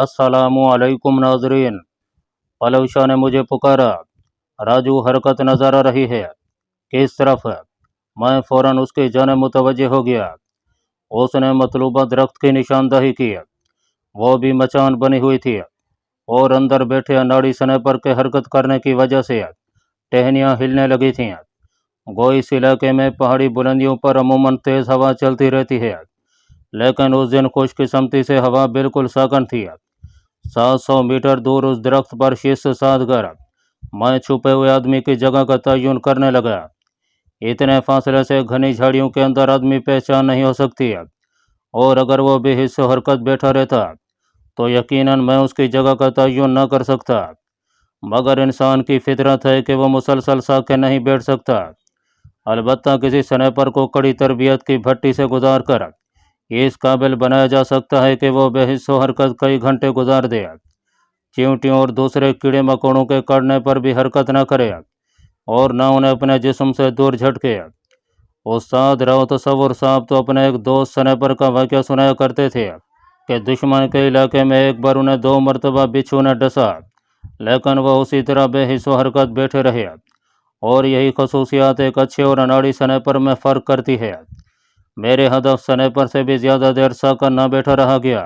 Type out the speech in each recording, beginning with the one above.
अस्सलामुअलैकुम नाजरीन। पलवशा ने मुझे पुकारा। राजू हरकत नजर आ रही है, किस तरफ है? मैं फ़ौरन उसकी जाने मुतवज्जे हो गया। उसने मतलूबा दरख्त की निशानदही की। वो भी मचान बनी हुई थी और अंदर बैठे अनाड़ी स्नैपर के हरकत करने की वजह से टहनियाँ हिलने लगी थीं। गोई इस इलाके में पहाड़ी बुलंदियों पर अमूमन तेज़ हवा चलती रहती है, लेकिन उस दिन खुशकिस्मती से हवा बिल्कुल साकन थी। 700 मीटर दूर उस दरख्त पर शीश साध कर मैं छुपे हुए आदमी की जगह का तयन करने लगा। इतने फासले से घनी झाड़ियों के अंदर आदमी पहचान नहीं हो सकती है, और अगर वो भी हिस्सो हरकत बैठा रहता तो यकीनन मैं उसकी जगह का तयन न कर सकता। मगर इंसान की फितरत है कि वह मुसलसल साके नहीं बैठ सकता। अलबत्ता किसी स्नैपर को कड़ी तरबियत की भट्टी से गुजार कर इस काबिल बनाया जा सकता है कि वो बेहिस्सो हरकत कई घंटे गुजार दे, चींटियों और दूसरे कीड़े मकोड़ों के काटने पर भी हरकत न करे और न उन्हें अपने जिस्म से दूर झटके। उस्ताद राव तसव्वुर साहब तो अपने एक दोस्त स्नैपर का वाक़या सुनाया करते थे कि दुश्मन के इलाके में एक बार उन्हें 2 मरतबा बिच्छू ने डसा, लेकिन वह उसी तरह बेहिस्सो हरकत बैठे रहे। और यही खसूसियात एक अच्छे और अनाड़ी स्नैपर में फ़र्क करती है। मेरे हदफ स्नैपर से भी ज़्यादा देर साकर न बैठा रहा गया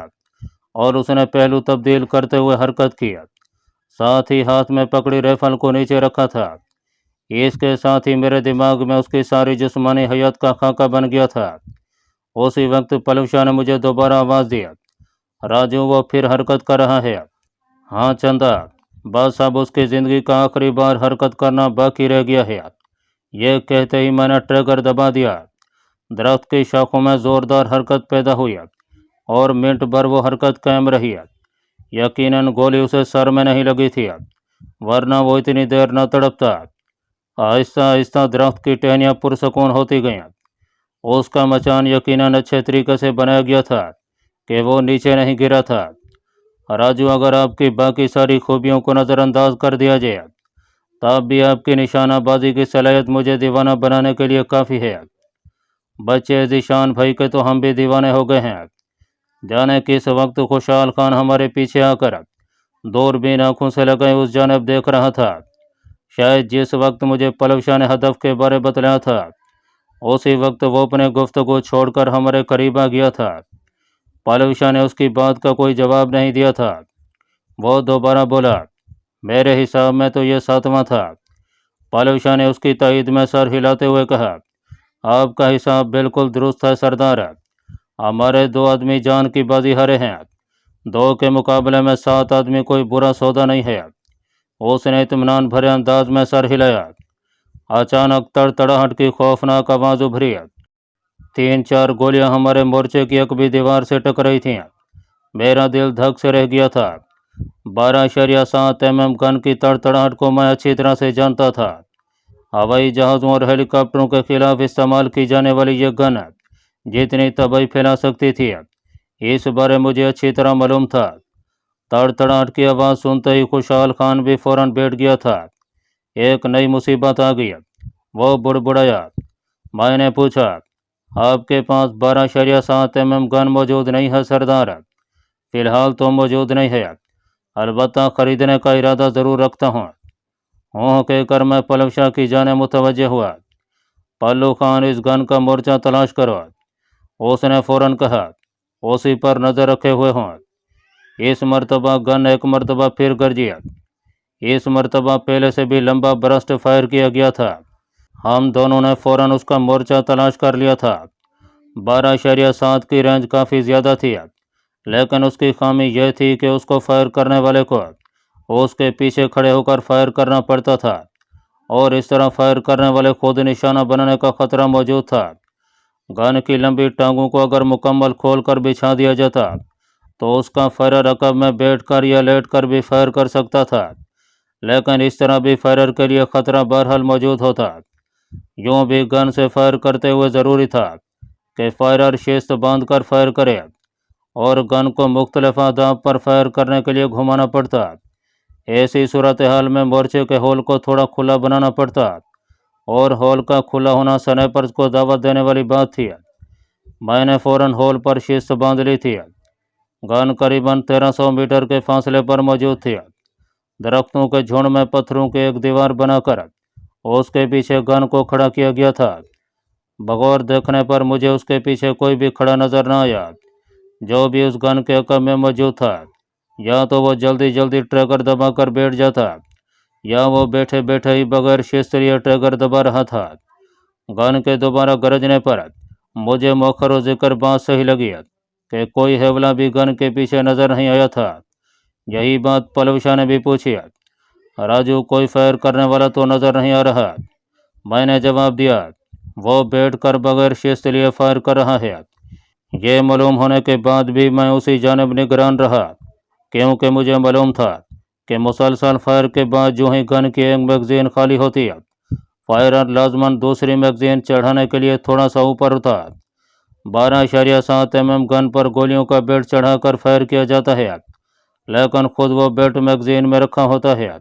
और उसने पहलू तब्दील करते हुए हरकत की। साथ ही हाथ में पकड़ी राइफल को नीचे रखा था। इसके साथ ही मेरे दिमाग में उसकी सारी जिस्मानी हयात का खाका बन गया था। उसी वक्त पलवशा ने मुझे दोबारा आवाज़ दी, राजू वो फिर हरकत कर रहा है। हाँ चंदा, बस अब उसकी ज़िंदगी का आखिरी बार हरकत करना बाकी रह गया है। यह कहते ही मैंने ट्रिगर दबा दिया। दरख्त की शाखों में ज़ोरदार हरकत पैदा हुई और मिनट भर वो हरकत कायम रही। यकीनन गोली उसे सर में नहीं लगी थी, वरना वो इतनी देर न तड़पता। आहिस्ता आहिस्ता दरख्त की टहनियाँ पुरसकून होती गईं। उसका मचान यकीनन अच्छे तरीके से बनाया गया था कि वो नीचे नहीं गिरा था। राजू, अगर आपकी बाकी सारी खूबियों को नज़रअंदाज कर दिया जाए, तब भी आपकी निशानाबाजी की सलाहियत मुझे दीवाना बनाने के लिए काफ़ी है। बच्चे ज़ीशान भाई के तो हम भी दीवाने हो गए हैं। जाने किस वक्त खुशहाल खान हमारे पीछे आकर दूरबीन आंखों से लगाए उस जानब देख रहा था। शायद जिस वक्त मुझे पलवशा ने हदफ के बारे बतलाया था, उसी वक्त वो अपने गुफ्तगू छोड़कर हमारे करीब आ गया था। पलवशा ने उसकी बात का कोई जवाब नहीं दिया था। वो दोबारा बोला, मेरे हिसाब में तो ये 7वां था। पलवशा ने उसकी तायद में सर हिलाते हुए कहा, आपका हिसाब बिल्कुल दुरुस्त है सरदार। हमारे 2 आदमी जान की बाजी हारे हैं। 2 के मुकाबले में 7 आदमी कोई बुरा सौदा नहीं है। उसने इत्मीनान भरे अंदाज में सर हिलाया। अचानक तड़तड़ाहट की खौफनाक आवाज़ उभरी। 3-4 गोलियां हमारे मोर्चे की अकबी दीवार से टकराई थीं। मेरा दिल धक से रह गया था। 12.7 mm गन की तड़तड़ाहट को मैं अच्छी तरह से जानता था। हवाई जहाज़ों और हेलीकॉप्टरों के खिलाफ इस्तेमाल की जाने वाली यह गन जितनी तबाही फैला सकती थी, इस बारे मुझे अच्छी तरह मालूम था। तड़तड़ाहट की आवाज़ सुनते ही खुशहाल खान भी फ़ौरन बैठ गया था। एक नई मुसीबत आ गई। वो बुड़बुड़ाया। मैंने पूछा, आपके पास 12.7 mm गन मौजूद नहीं है सरदार? फ़िलहाल तो मौजूद नहीं है, अलबत्ता ख़रीदने का इरादा ज़रूर रखता हूँ। कहकर मैं पलवशा की जाने मुतवज्जे हुआ। पल्लू खान, इस गन का मोर्चा तलाश करो। उसने फ़ौरन कहा, उसी पर नज़र रखे हुए हों। इस मरतबा गन एक मरतबा फिर गरजी। इस मरतबा पहले से भी लंबा बरस्ट फायर किया गया था। हम दोनों ने फ़ौरन उसका मोर्चा तलाश कर लिया था। 12.7 की रेंज काफ़ी ज़्यादा थी, लेकिन उसकी खामी यह थी कि उसको फायर करने वाले को उसके पीछे खड़े होकर फायर करना पड़ता था, और इस तरह फायर करने वाले खुद निशाना बनने का ख़तरा मौजूद था। गन की लंबी टांगों को अगर मुकम्मल खोलकर बिछा दिया जाता तो उसका फायरर रकब में बैठकर या लेटकर भी फायर कर सकता था, लेकिन इस तरह भी फायरर के लिए ख़तरा बहरहाल मौजूद होता। यूँ भी गन से फायर करते हुए ज़रूरी था कि फायरर शिस्त बांध कर फायर करे, और गन को मुख्तलिफ आदाब पर फायर करने के लिए घुमाना पड़ता। ऐसी सूरत हाल में मोर्चे के होल को थोड़ा खुला बनाना पड़ता, और होल का खुला होना स्नाइपर्स को दावत देने वाली बात थी। मैंने फ़ौरन होल पर शिस्त बांध ली थी। गन करीबन 1300 मीटर के फासले पर मौजूद थी। दरख्तों के झुंड में पत्थरों की एक दीवार बनाकर उसके पीछे गन को खड़ा किया गया था। बगौर देखने पर मुझे उसके पीछे कोई भी खड़ा नजर न आया। जो भी उस गन के अकब में मौजूद था, या तो वो जल्दी जल्दी ट्रिगर दबाकर बैठ जाता, या वो बैठे बैठे ही बगैर शिस्तरीय ट्रिगर दबा रहा था। गन के दोबारा गरजने पर मुझे मौखर जिक्र बात सही लगी कि कोई हेवला भी गन के पीछे नजर नहीं आया था। यही बात पलवशा ने भी पूछी, राजू कोई फायर करने वाला तो नजर नहीं आ रहा। मैंने जवाब दिया, वो बैठ कर बगैर शिस्त लिए फायर कर रहा है। ये मालूम होने के बाद भी मैं उसी जानिब निगरान रहा, क्योंकि मुझे मालूम था कि मुसलसल फायर के बाद जो ही गन की एक मैगजीन खाली होती है, फायरर लाजमन दूसरी मैगजीन चढ़ाने के लिए थोड़ा सा ऊपर उठा 12.7 mm गन पर गोलियों का बेल्ट चढ़ाकर फायर किया जाता है, लेकिन खुद वो बेल्ट मैगजीन में रखा होता है।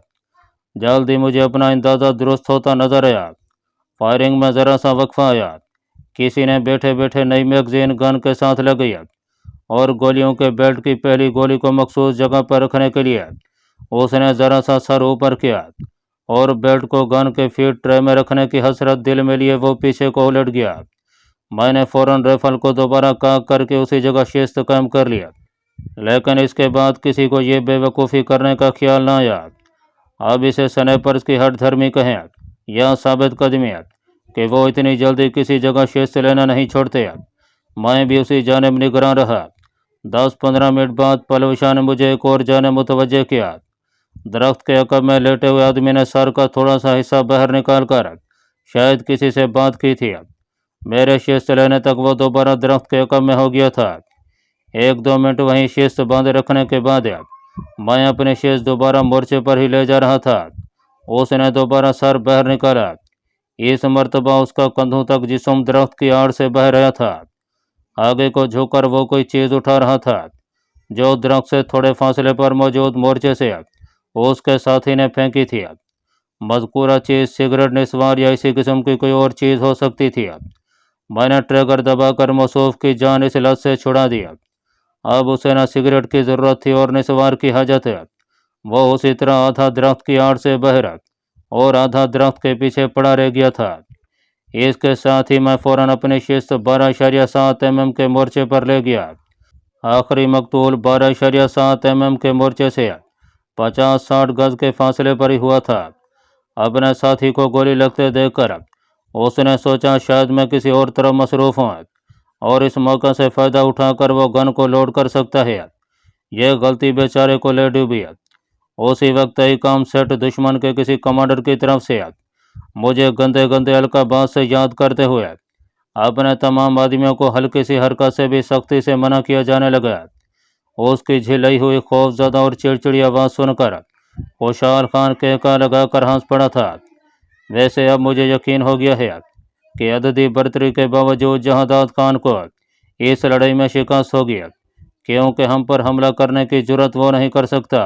जल्दी मुझे अपना अंदाज़ा दुरुस्त होता नजर आया। फायरिंग में ज़रा सा वक्फा आया। किसी ने बैठे बैठे नई मैगजीन गन के साथ लगाई और गोलियों के बेल्ट की पहली गोली को मखसूस जगह पर रखने के लिए उसने ज़रा सा सर ऊपर किया और बेल्ट को गन के फीड ट्रे में रखने की हसरत दिल में लिए वो पीछे को उलट गया। मैंने फ़ौरन राइफल को दोबारा काक करके उसी जगह शिस्त कायम कर लिया, लेकिन इसके बाद किसी को ये बेवकूफ़ी करने का ख्याल ना आया। अब इसे स्नैपर्स की हट धर्मी कहें या साबित कदमी कि वो इतनी जल्दी किसी जगह शिस्त लेना नहीं छोड़ते। मैं भी उसी जानिब निगरान रहा। 10-15 मिनट बाद पलवशा ने मुझे एक और जाने मुतवज्जे किया। दरख्त के अकब में लेटे हुए आदमी ने सर का थोड़ा सा हिस्सा बाहर निकाल कर शायद किसी से बात की थी। मेरे शिस्त लेने तक वो दोबारा दरख्त के अकब में हो गया था। 1-2 मिनट वहीं शिस्त बांधे रखने के बाद मैं अपनी शिस्त दोबारा मोर्चे पर ही ले जा रहा था। उसने दोबारा सर बाहर निकाला। इस मर्तबा उसका कंधों तक जिस्म दरख्त की आड़ से बह रहा था। आगे को झुककर वो कोई चीज़ उठा रहा था जो दरख्त से थोड़े फासले पर मौजूद मोर्चे से उसके साथी ने फेंकी थी। मज़कूरा चीज़ सिगरेट, निस्वार या इसी किस्म की कोई और चीज़ हो सकती थी। मैंने ट्रिगर दबाकर मसूफ की जान इस लत से छुड़ा दिया। अब उसे न सिगरेट की ज़रूरत थी और निस्वार की हाजत है। वो उसी तरह आधा दरख्त की आड़ से बहरा और आधा दरख्त के पीछे पड़ा रह गया था। इसके साथ ही मैं फ़ौरन अपनी शिस्त 12.7 mm के मोर्चे पर ले गया। आखिरी मकतूल 12.7 mm के मोर्चे से 50-60 गज के फासले पर ही हुआ था। अपने साथी को गोली लगते देखकर उसने सोचा शायद मैं किसी और तरफ मसरूफ़ हूँ और इस मौके से फ़ायदा उठाकर वो गन को लोड कर सकता है। यह गलती बेचारे को ले डूबी। उसी वक्त ही काम सेट दुश्मन के किसी कमांडर की तरफ से मुझे गंदे गंदे अलकाबाज से याद करते हुए अपने तमाम आदमियों को हल्की सी हरकत से भी सख्ती से मना किया जाने लगा। उसकी झिलाई हुई खौफजदा और चिड़चिड़ी आवाज़ सुनकर खुशहाल खान कहका लगाकर हंस पड़ा था। वैसे अब मुझे यकीन हो गया है कि अददी बरतरी के बावजूद जहादात खान को इस लड़ाई में शिकस्त होगी, क्योंकि हम पर हमला करने की जुर्रत वो नहीं कर सकता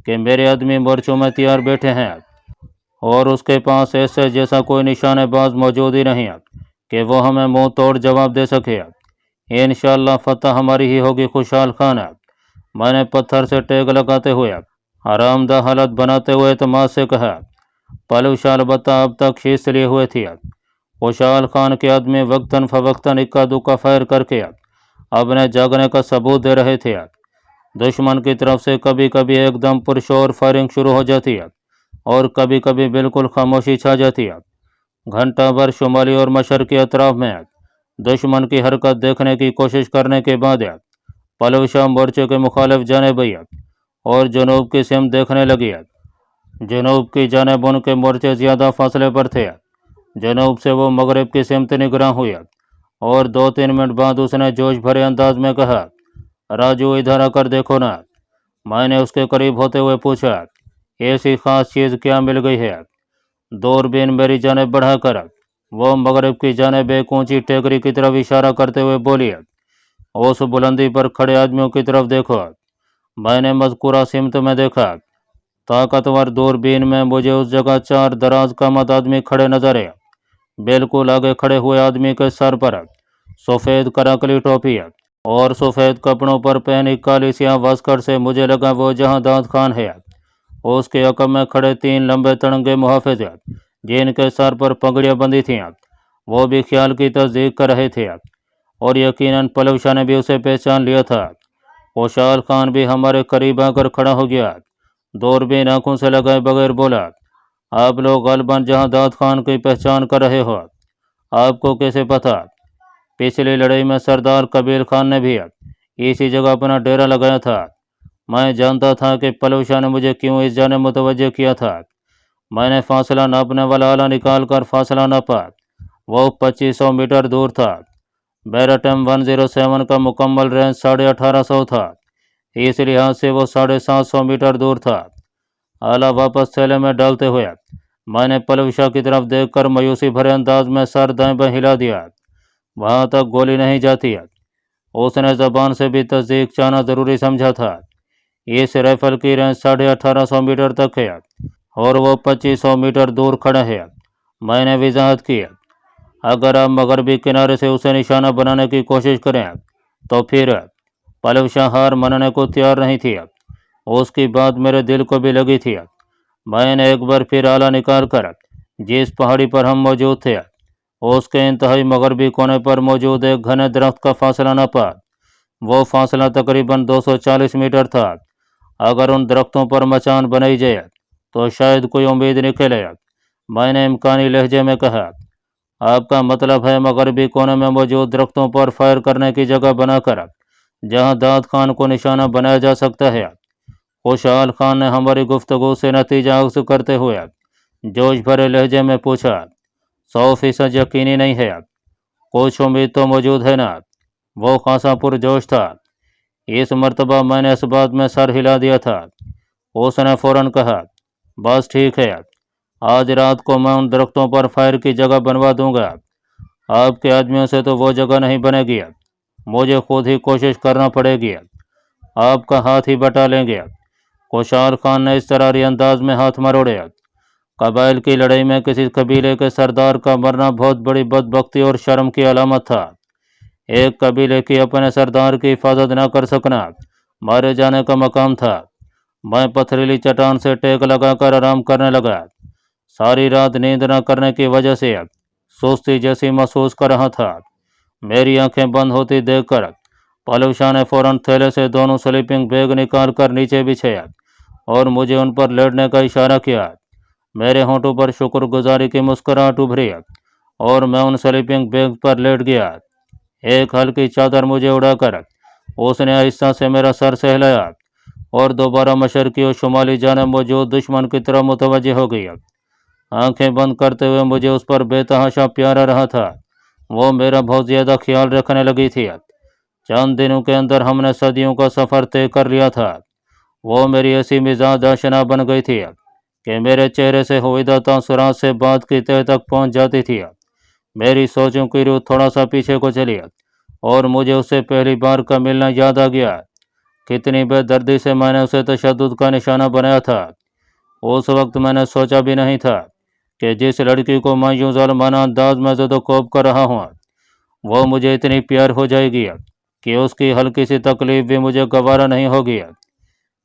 कि मेरे आदमी मोर्चों में तैयार बैठे हैं और उसके पास ऐसे जैसा कोई निशानेबाज मौजूद ही नहीं कि वो हमें मुंह तोड़ जवाब दे सके। इंशाअल्लाह फतह हमारी ही होगी खुशहाल खान। मैंने पत्थर से टेक लगाते हुए आरामदा हालत बनाते हुए एतमाद से कहा। पलवशा अलबत्ता अब तक शीश लिए हुए थी। खुशहाल खान के आदमी वक्तन फवक्तन इक्का दुक्का फायर करके अपने जागने का सबूत दे रहे थे। दुश्मन की तरफ से कभी कभी एकदम पुरशोर फायरिंग शुरू हो जाती है और कभी कभी बिल्कुल खामोशी छा जाती है। घंटा भर शुमाली और मशरकी अतराफ में दुश्मन की हरकत देखने की कोशिश करने के बाद पलवशा मोर्चे के मुखालिफ जानिब गई और जनूब की सिमत देखने लगी। जनूब की जानिब उनके मोर्चे ज़्यादा फासले पर थे। जनूब से वो मगरिब की सिमत निगरां हुई और 2-3 मिनट बाद उसने जोश भरे अंदाज में कहा, राजू इधर आकर देखो ना। मैंने उसके करीब होते हुए पूछा, ऐसी ख़ास चीज़ क्या मिल गई है? दूरबीन मेरी जानिब बढ़ाकर वो मगरिब की जानिब एक ऊंची टेकरी की तरफ इशारा करते हुए बोली, उस बुलंदी पर खड़े आदमियों की तरफ देखो। मैंने मज़कूरा सिमत में देखा। ताकतवर दूरबीन में मुझे उस जगह 4 दराज कमद आदमी खड़े नजर आए। बिल्कुल आगे खड़े हुए आदमी के सर पर सफ़ेद कराकली टोपी है। और सफ़ेद कपड़ों पर पहनी काली सियाह वस्कर से मुझे लगा वो जहाँ दाद खान है। उसके अकब में खड़े 3 लंबे तड़ंगे मुहाफिज जिनके सर पर पगड़ियाँ बंधी थीं, वो भी ख्याल की तस्दीक कर रहे थे, और यकीनन पलव शाह ने भी उसे पहचान लिया था। खुशहाल खान भी हमारे करीब आकर खड़ा हो गया, दूरबीन आंखों से लगाए बगैर बोला, आप लोग गलबन जहाँ दाद खान की पहचान कर रहे हो, आपको कैसे पता? पिछली लड़ाई में सरदार कबीर खान ने भी इसी जगह अपना डेरा लगाया था। मैं जानता था कि पलव शाह ने मुझे क्यों इस जाने मुतवज्जे किया था। मैंने फासला नापने वाला आला निकाल कर फासला नापा। वो 2500 मीटर दूर था। बैराटम 107 का मुकम्मल रेंज 1850 था। इस लिहाज से वो 750 मीटर दूर था। आला वापस थैले में डालते हुए मैंने पलव शाह की तरफ देखकर मायूसी भरे अंदाज में सर दाएं बाएं हिला दिया। वहाँ तक गोली नहीं जाती। उसने जबान से भी तस्दीक चाहना ज़रूरी समझा था। इस राइफल की रेंज 1850 मीटर तक है और वो 2500 मीटर दूर खड़ा है। मैंने वजाहत की, अगर आप मगरबी किनारे से उसे निशाना बनाने की कोशिश करें तो फिर पलव शाह हार मानने को तैयार नहीं थी। उसकी बात मेरे दिल को भी लगी थी। मैंने एक बार फिर आला निकाल कर जिस पहाड़ी पर हम मौजूद थे उसके इंतहाई मगरबी कोने पर मौजूद एक घने दरख्त का फासला नापा। वो फासला तकरीबन 240 मीटर था। अगर उन दरख्तों पर मचान बनाई जाए तो शायद कोई उम्मीद निकले। मैंने इम्कानी लहजे में कहा, आपका मतलब है मगरबी कोने में मौजूद दरख्तों पर फायर करने की जगह बनाकर जहां दाद खान को निशाना बनाया जा सकता है? खुशहाल खान ने हमारी गुफ्तगू से नतीजा अक्स करते हुए जोश भरे लहजे में पूछा, 100% यकीनी नहीं है, कुछ उम्मीद तो मौजूद है ना? वो खासा पुरजोश था। इस मर्तबा मैंने इस बात में सर हिला दिया था। उसने फौरन कहा, बस ठीक है, आज रात को मैं उन दरख्तों पर फायर की जगह बनवा दूंगा। आपके आदमियों से तो वो जगह नहीं बनेगी, मुझे खुद ही कोशिश करना पड़ेगी। आपका हाथ ही बटा लेंगे। खुशहाल खान ने इस तरारी अंदाज में हाथ मरोड़े। कबाइल की लड़ाई में किसी कबीले के सरदार का मरना बहुत बड़ी बदबख्ती और शर्म की अलामत था। एक कबीले की अपने सरदार की हिफाजत न कर सकना मारे जाने का मकाम था। मैं पथरीली चट्टान से टेक लगाकर आराम करने लगा। सारी रात नींद न करने की वजह से सुस्ती जैसी महसूस कर रहा था। मेरी आंखें बंद होती देखकर पलव शाह ने फौरन थैले से दोनों स्लीपिंग बैग निकाल कर नीचे बिछाया और मुझे उन पर लेटने का इशारा किया। मेरे होंठों पर शुक्रगुजारी की मुस्कुराहट उभरी और मैं उन स्लीपिंग बैग पर लेट गया। एक हल्की चादर मुझे उड़ाकर उसने आहिस्ता से मेरा सर सहलाया और दोबारा मशरकी और शुमाली जाने मौजूद दुश्मन की तरफ मुतवज्जे हो गई। आंखें बंद करते हुए मुझे उस पर बेतहाशा प्यारा रहा था। वो मेरा बहुत ज़्यादा ख्याल रखने लगी थी। चंद दिनों के अंदर हमने सदियों का सफ़र तय कर लिया था। वो मेरी ऐसी मिजाज आशना बन गई थी कि मेरे चेहरे से हुईदा तासुरात से बात की तह तक पहुंच जाती थी। मेरी सोचों की रूह थोड़ा सा पीछे को चली और मुझे उससे पहली बार का मिलना याद आ गया। कितनी बेदर्दी से मैंने उसे तशद्दुद का निशाना बनाया था। उस वक्त मैंने सोचा भी नहीं था कि जिस लड़की को मैं यूं ज़ालिमाना अंदाज में ज़द-ओ-कोब कर रहा हूँ वो मुझे इतनी प्यार हो जाएगी कि उसकी हल्की सी तकलीफ भी मुझे गवारा नहीं होगी।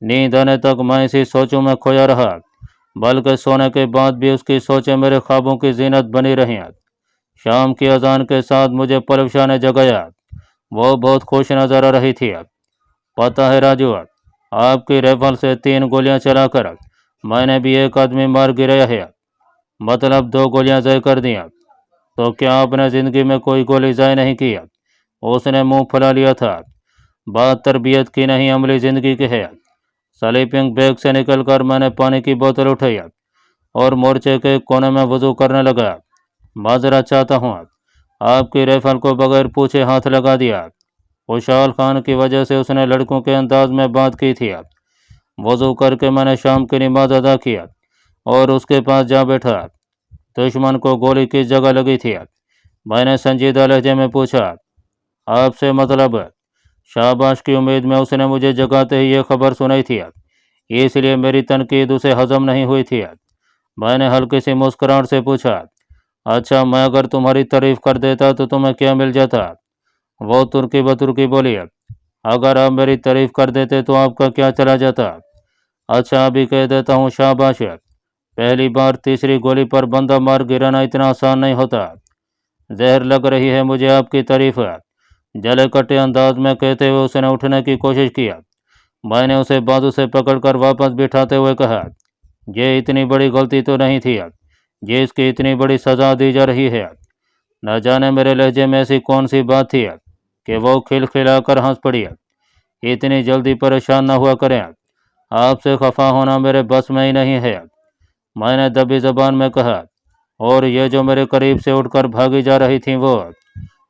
नींद आने तक मैं इसी सोचों में खोया रहा, बल्कि सोने के बाद भी उसकी सोचें मेरे ख्वाबों की जीनत बनी रहीं। शाम की अजान के साथ मुझे पलव शाह ने जगाया। वो बहुत खुश नजर आ रही थी। पता है राजू, आपकी राइफल से 3 गोलियां चलाकर मैंने भी एक आदमी मार गिराया है, मतलब 2 गोलियां ज़ाय कर दी। तो क्या आपने ज़िंदगी में कोई गोली ज़ाय नहीं की? उसने मुंह फुला लिया था। बात तरबियत की नहीं, अमली ज़िंदगी की है। स्लीपिंग बैग से निकलकर मैंने पानी की बोतल उठाई और मोर्चे के कोने में वजू करने लगा। माजरा चाहता हूँ, आपकी राइफल को बगैर पूछे हाथ लगा दिया। खुशहाल खान की वजह से उसने लड़कों के अंदाज में बात की थी। वजू करके मैंने शाम की नमाज अदा किया और उसके पास जा बैठा। दुश्मन को गोली किस जगह लगी थी? मैंने संजीदा लहजे में पूछा। आपसे मतलब? शाबाश की उम्मीद में उसने मुझे जगाते ही ये खबर सुनाई थी, इसलिए मेरी तनकीद उसे हजम नहीं हुई थी। मैंने हल्की सी मुस्कुराहट से पूछा, अच्छा मैं अगर तुम्हारी तारीफ कर देता तो तुम्हें क्या मिल जाता? वो तुर्की बतुर्की बोली, अगर आप मेरी तारीफ कर देते तो आपका क्या चला जाता। अच्छा अभी कह देता हूँ, शाबाश। पहली बार तीसरी गोली पर बंदा मार गिराना इतना आसान नहीं होता। जहर लग रही है मुझे आपकी तारीफ। जले कटे अंदाज में कहते हुए उसने उठने की कोशिश किया। मैंने उसे बाजू से पकड़कर वापस बिठाते हुए कहा, ये इतनी बड़ी गलती तो नहीं थी ये इसकी इतनी बड़ी सज़ा दी जा रही है। न जाने मेरे लहजे में ऐसी कौन सी बात थी कि वो खिलखिलाकर हंस पड़ी। इतनी जल्दी परेशान न हुआ करें, आपसे खफा होना मेरे बस में ही नहीं है, मैंने दबी जबान में कहा। और ये जो मेरे करीब से उठकर भागी जा रही थी वो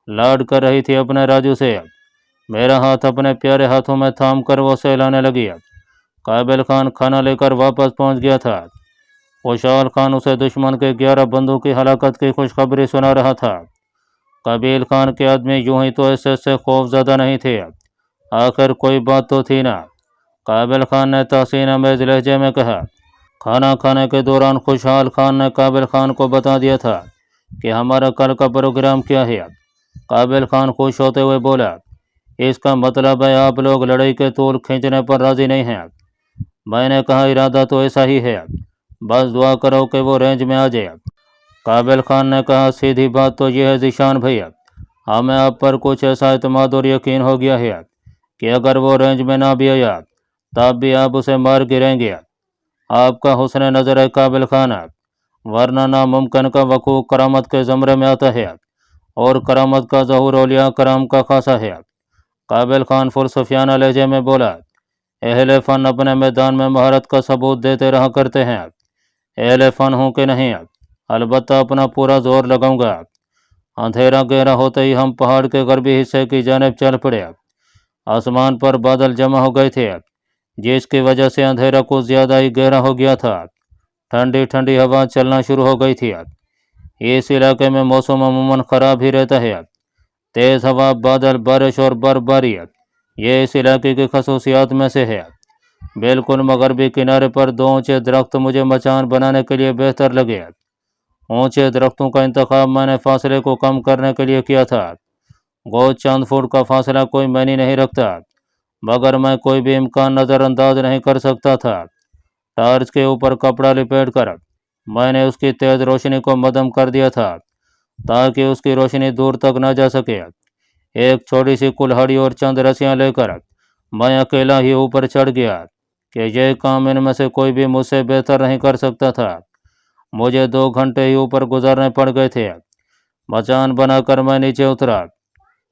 लाड कर रही थी अपने राजू से। मेरा हाथ अपने प्यारे हाथों में थाम कर वो सहलाने लगी। काबिल खान खाना लेकर वापस पहुंच गया था। खुशहाल खान उसे दुश्मन के 11 बंदों की हलाकत की खुशखबरी सुना रहा था। काबिल खान के आदमी यूं ही तो इससे खौफज़दा नहीं थे, आखिर कोई बात तो थी ना। काबिल खान ने तहसीन अमेज लहजे में कहा। खाना खाने के दौरान खुशहाल खान ने काबिल खान को बता दिया था कि हमारा कल का प्रोग्राम क्या है। काबिल खान खुश होते हुए बोला, इसका मतलब है आप लोग लड़ाई के तूल खींचने पर राजी नहीं हैं। मैंने कहा, इरादा तो ऐसा ही है, बस दुआ करो कि वो रेंज में आ जाए। काबिल खान ने कहा, सीधी बात तो यह है ज़ीशान भैया, हमें आप पर कुछ ऐसा एतमाद और यकीन हो गया है कि अगर वो रेंज में ना भी आया तब भी आप उसे मार गिरेंगे। आपका हुस्न नज़र है काबिल खान, वरना नामुमकिन का वकूअ करामत के ज़मरे में आता है और करामत का ज़हूर औलिया कराम का खासा है। काबिल खान फुलसफियाना लहजे में बोला, अहले फ़न अपने मैदान में महारत का सबूत देते रहा करते हैं। अहले फ़न हूँ कि नहीं, अलबत्ता अपना पूरा जोर लगाऊंगा। अंधेरा गहरा होते ही हम पहाड़ के गरबी हिस्से की जानिब चल पड़े। आसमान पर बादल जमा हो गए थे, जिसकी वजह से अंधेरा कुछ ज़्यादा ही गहरा हो गया था। ठंडी ठंडी हवा चलना शुरू हो गई थी। इस इलाके में मौसम अमूमन ख़राब ही रहता है। तेज़ हवा, बादल, बारिश और बर्फबारी ये इस इलाके की खसूसियात में से है। बिल्कुल मगरबी किनारे पर 2 ऊंचे दरख्त मुझे मचान बनाने के लिए बेहतर लगे। ऊंचे दरख्तों का इंतखाब मैंने फासले को कम करने के लिए किया था। गो चंद फुट का फासला कोई मायने नहीं रखता, मगर मैं कोई भी इम्कान नज़रअंदाज नहीं कर सकता था। टार्च के ऊपर कपड़ा लिपेट कर मैंने उसकी तेज़ रोशनी को मदम कर दिया था ताकि उसकी रोशनी दूर तक न जा सके। एक छोटी सी कुल्हाड़ी और चंद रस्सियाँ लेकर मैं अकेला ही ऊपर चढ़ गया कि यह काम इनमें से कोई भी मुझसे बेहतर नहीं कर सकता था। मुझे 2 घंटे ही ऊपर गुजारने पड़ गए थे। मचान बनाकर मैं नीचे उतरा।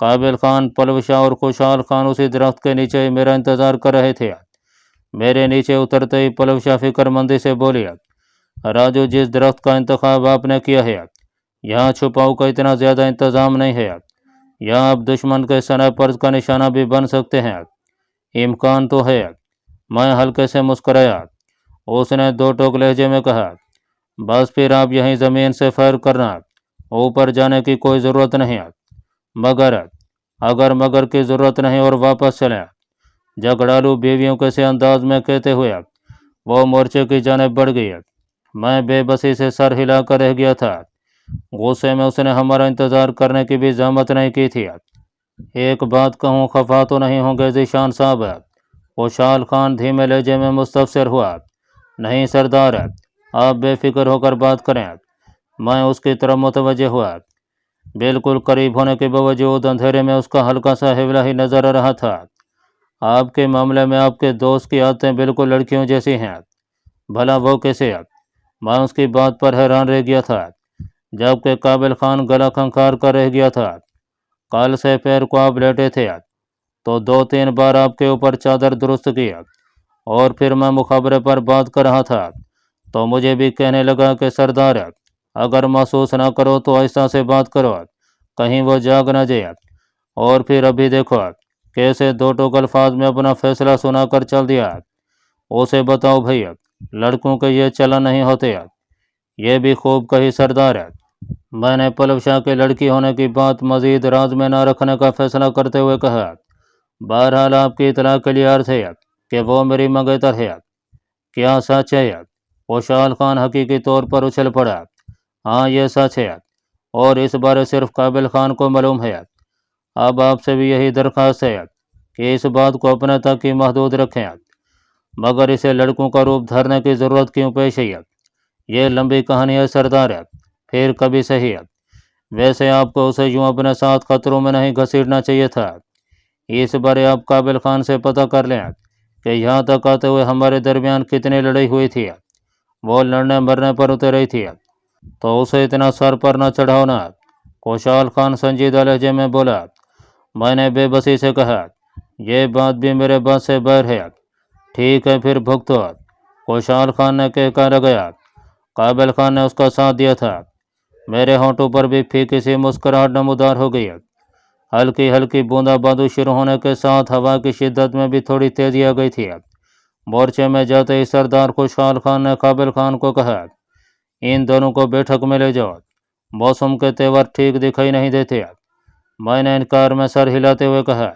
काबिल खान, पलवशाह और खुशहाल खान उसी दरख्त के नीचे ही मेरा इंतज़ार कर रहे थे। मेरे नीचे उतरते ही पलवशाह फिक्रमंदी से बोली, राजू, जिस दरख्त का इंतखाब आपने किया है यहाँ छुपाव का इतना ज़्यादा इंतज़ाम नहीं है। यहाँ आप दुश्मन के स्नाइपर्स का निशाना भी बन सकते हैं। इम्कान तो है। मैं हल्के से मुस्कराया। उसने 2 टोक लहजे में कहा, बस फिर आप यहीं ज़मीन से फायर करना, ऊपर जाने की कोई ज़रूरत नहीं। मगर की ज़रूरत नहीं और वापस चलें। झगड़ालू बीवियों के से अंदाज में कहते हुए वो मोर्चे की जानिब बढ़ गई। मैं बेबसी से सर हिलाकर रह गया था। गुस्से में उसने हमारा इंतज़ार करने की भी ज़हमत नहीं की थी। एक बात कहूँ, खफा तो नहीं होंगे ज़ीशान साहब? खुशहाल खान धीमे लहजे में मुस्तफसर हुआ। नहीं सरदार, आप बेफिक्र होकर बात करें। मैं उसकी तरफ मुतवज्जह हुआ। बिल्कुल करीब होने के बावजूद अंधेरे में उसका हल्का सा हिवला ही नजर आ रहा था। आपके मामले में आपके दोस्त की आदतें बिल्कुल लड़कियों जैसी हैं। भला वो कैसे? मैं उसकी बात पर हैरान रह गया था, जबकि काबिल खान गला खंखार कर रह गया था। कल से पैर को आप लेटे थे तो 2-3 बार आपके ऊपर चादर दुरुस्त की, और फिर मैं मुखाबरे पर बात कर रहा था तो मुझे भी कहने लगा कि सरदार, अगर महसूस ना करो तो आहिस्ता से बात करो, कहीं वो जाग ना जाए। और फिर अभी देखो कैसे 2 टोक अल्फाज में अपना फैसला सुनाकर चल दिया। उसे बताओ भैया, लड़कों के ये चलन नहीं होते। ये भी खूब कही सरदार। मैंने पलवशाह के लड़की होने की बात मजीद राज में न रखने का फैसला करते हुए कहा। बहरहाल आपकी इतला के लिए अर्थ है कि वो मेरी मंगेतर है। क्या सच है? खुशहाल खान हकीकी तौर पर उछल पड़ा। हाँ, ये सच है, और इस बारे सिर्फ काबिल खान को मालूम है। اب آپ سے بھی یہی درخواست ہے کہ اس بات کو اپنے تک ہی محدود رکھیں، مگر اسے لڑکوں کا روپ دھرنے کی ضرورت کیوں پیش ہے؟ یہ لمبی کہانی ہے سردار، پھر کبھی صحیح۔ ویسے آپ کو اسے یوں اپنے ساتھ خطروں میں نہیں گھسیٹنا چاہیے تھا۔ اس بارے آپ قابل خان سے پتہ کر لیں کہ یہاں تک آتے ہوئے ہمارے درمیان کتنی لڑائی ہوئی تھی۔ وہ لڑنے مرنے پر اتر رہی تھی تو اسے اتنا سر پر نہ چڑھاؤ نا۔ کوشال خان سنجیدہ لہجے میں بولا۔ میں نے بے بسی سے کہا، یہ بات بھی میرے بات سے باہر ہے۔ ٹھیک ہے پھر بھگتو، کوشال خان نے کہہ لگایا۔ قابل خان نے اس کا ساتھ دیا تھا۔ میرے ہونٹوں پر بھی پھیکی سی مسکراہٹ نمودار ہو گئی۔ ہلکی ہلکی بوندا باندی شروع ہونے کے ساتھ ہوا کی شدت میں بھی تھوڑی تیزی آ گئی تھی۔ مورچے میں جاتے ہی سردار خوشحال خان نے قابل خان کو کہا، ان دونوں کو بیٹھک میں لے جاؤ، موسم کے تیور ٹھیک دکھائی نہیں دیتے۔ میں نے انکار میں سر ہلاتے ہوئے کہا،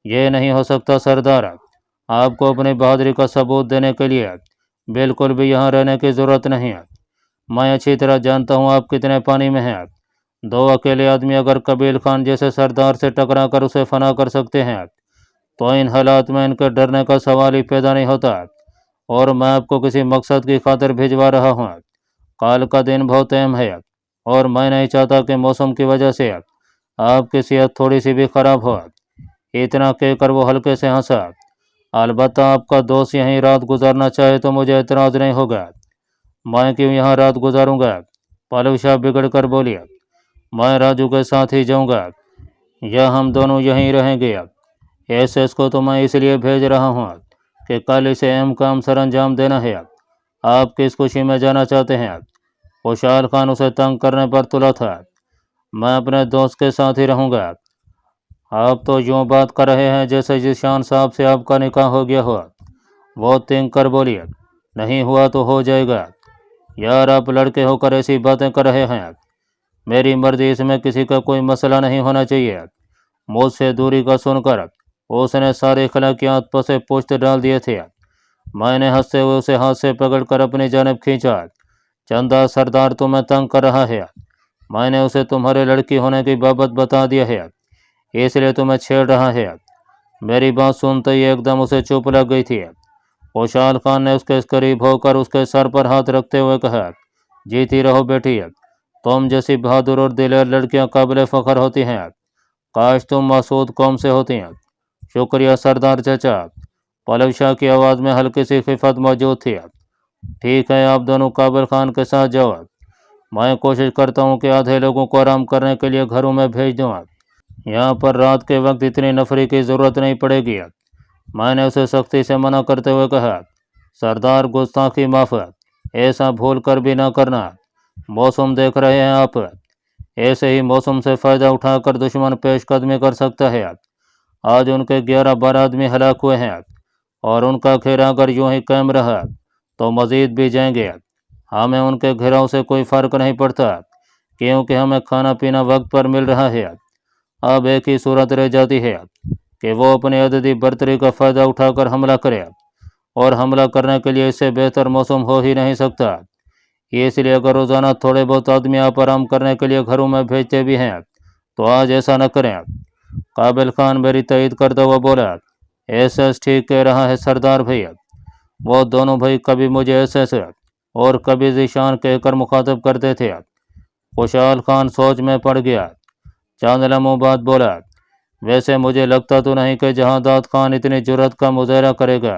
یہ نہیں ہو سکتا سردار، آپ کو اپنی بہادری کا ثبوت دینے کے لیے بالکل بھی یہاں رہنے کی ضرورت نہیں ہے۔ میں اچھی طرح جانتا ہوں آپ کتنے پانی میں ہیں۔ دو اکیلے آدمی اگر قبیل خان جیسے سردار سے ٹکرا کر اسے فنا کر سکتے ہیں تو ان حالات میں ان کے ڈرنے کا سوال ہی پیدا نہیں ہوتا۔ اور میں آپ کو کسی مقصد کی خاطر بھجوا رہا ہوں۔ کال کا دن بہت اہم ہے اور میں نہیں چاہتا کہ موسم کی وجہ سے آپ کی صحت تھوڑی سی بھی خراب ہو۔ اتنا کہہ کر وہ ہلکے سے ہنسا۔ البتہ آپ کا دوست یہیں رات گزارنا چاہے تو مجھے اعتراض نہیں ہوگا۔ میں کیوں یہاں رات گزاروں گا؟ پلو شاہ بگڑ کر بولی۔ میں راجو کے ساتھ ہی جاؤں گا یا ہم دونوں یہیں رہیں گے؟ ایس ایس کو تو میں اس لیے بھیج رہا ہوں کہ کل اسے اہم کام سر انجام دینا ہے۔ آپ کس خوشی میں جانا چاہتے ہیں؟ خوشحال خان اسے تنگ کرنے پر تلا تھا۔ میں اپنے دوست کے ساتھ ہی رہوں گا۔ آپ تو یوں بات کر رہے ہیں جیسے ذیشان صاحب سے آپ کا نکاح ہو گیا ہو۔ وہ تنگ کر بولی، نہیں ہوا تو ہو جائے گا۔ یار آپ لڑکے ہو کر ایسی باتیں کر رہے ہیں۔ میری مرضی اس میں کسی کا کوئی مسئلہ نہیں ہونا چاہیے۔ مجھ سے دوری کا سن کر اس نے سارے اخلاقیات پسے پشت ڈال دیے تھے۔ میں نے ہنستے ہوئے اسے ہاتھ سے پکڑ کر اپنی جانب کھینچا۔ چندہ سردار تمہیں تنگ کر رہا ہے۔ میں نے اسے تمہارے لڑکی ہونے کی بابت بتا دیا ہے، اس لیے تمہیں چھیڑ رہا ہے۔ میری بات سنتے ہی ایک دم اسے چپ لگ گئی تھی۔ خوشحال خان نے اس کے قریب ہو کر اس کے سر پر ہاتھ رکھتے ہوئے کہا، جیتی رہو بیٹی، تم جیسی بہادر اور دلیر لڑکیاں قابل فخر ہوتی ہیں۔ کاش تم مسعود قوم سے ہوتی ہیں۔ شکریہ سردار چچا۔ پلو شاہ کی آواز میں ہلکی سی خفت موجود تھی۔ ٹھیک ہے آپ دونوں قابل خان کے ساتھ جاؤ۔ میں کوشش کرتا ہوں کہ آدھے لوگوں کو آرام کرنے کے لیے گھروں میں بھیج دوں۔ یہاں پر رات کے وقت اتنی نفری کی ضرورت نہیں پڑے گی۔ میں نے اسے سختی سے منع کرتے ہوئے کہا، سردار گستاخی معاف، ایسا بھول کر بھی نہ کرنا۔ موسم دیکھ رہے ہیں آپ، ایسے ہی موسم سے فائدہ اٹھا کر دشمن پیش قدمی کر سکتا ہے۔ آج ان کے 11-12 آدمی ہلاک ہوئے ہیں اور ان کا گھیرا اگر یوں ہی قائم رہا تو مزید بھی جائیں گے۔ ہمیں ان کے گھیراؤ سے کوئی فرق نہیں پڑتا کیونکہ ہمیں کھانا پینا وقت پر مل رہا ہے۔ اب ایک ہی صورت رہ جاتی ہے کہ وہ اپنی عددی برتری کا فائدہ اٹھا کر حملہ کرے، اور حملہ کرنے کے لیے اس سے بہتر موسم ہو ہی نہیں سکتا۔ اس لیے اگر روزانہ تھوڑے بہت آدمی آپ آرام کرنے کے لیے گھروں میں بھیجتے بھی ہیں تو آج ایسا نہ کریں۔ قابل خان میری تائید کرتا ہوا بولا، ایس ایس ٹھیک کہہ رہا ہے سردار بھائی۔ وہ دونوں بھائی کبھی مجھے ایس ایس اور کبھی ذیشان کہہ کر مخاطب کرتے تھے۔ خوشحال خان سوچ میں پڑ گیا۔ چند لمحوں بعد بولا، ویسے مجھے لگتا تو نہیں کہ جہاں داد خان اتنی جرأت کا مظاہرہ کرے گا۔